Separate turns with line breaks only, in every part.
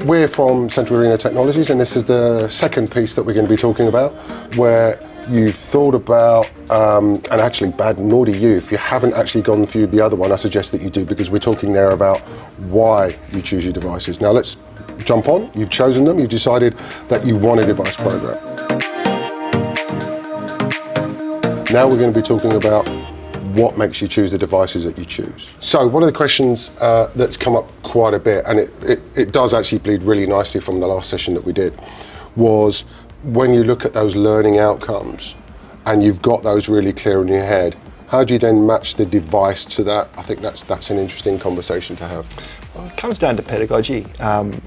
we're from Central Arena Technologies, and this is the second piece that we're going to be talking about, where you've thought about, and actually bad, naughty you, if you haven't actually gone through the other one, I suggest that you do, because we're talking there about why you choose your devices. Now let's jump on. You've chosen them, you've decided that you want a device program. Now we're going to be talking about what makes you choose the devices that you choose. So one of the questions that's come up quite a bit, and it does actually bleed really nicely from the last session that we did, was when you look at those learning outcomes and you've got those really clear in your head, how do you then match the device to that? I think that's an interesting conversation to have.
Well, it comes down to pedagogy.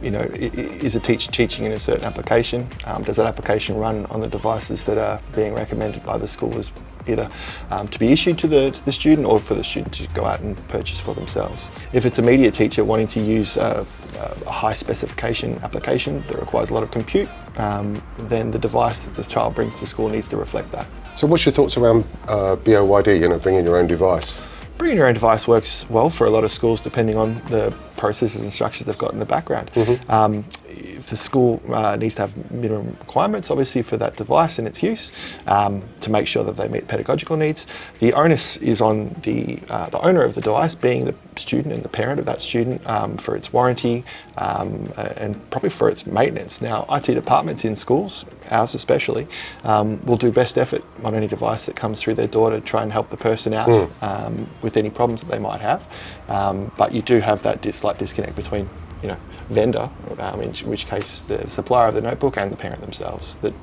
Is a teacher teaching in a certain application? Does that application run on the devices that are being recommended by the school as either to be issued to the student or for the student to go out and purchase for themselves? If it's a media teacher wanting to use a high specification application that requires a lot of compute, then the device that the child brings to school needs to reflect that.
So what's your thoughts around BOYD, bringing your own device?
Bringing your own device works well for a lot of schools depending on the processes and structures they've got in the background. If the school needs to have minimum requirements, obviously, for that device and its use, to make sure that they meet pedagogical needs, the onus is on the owner of the device, being the student and the parent of that student, for its warranty and probably for its maintenance. Now, IT departments in schools, ours especially, will do best effort on any device that comes through their door to try and help the person out with any problems that they might have. But you do have that slight disconnect between vendor, in which case the supplier of the notebook, and the parent themselves, that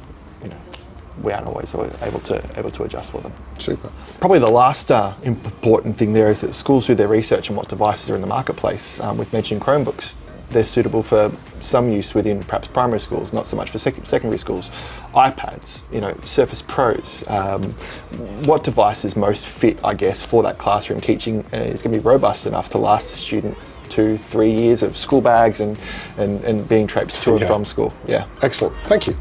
we aren't always able to adjust for them.
Super.
Probably the last important thing there is that schools do their research on what devices are in the marketplace. We've mentioned Chromebooks. They're suitable for some use within perhaps primary schools, not so much for secondary schools. iPads, Surface Pros. What devices most fit, I guess, for that classroom teaching is going to be robust enough to last the student 2-3 years of school bags and being traipsed to and from school. Yeah.
Excellent. Thank you.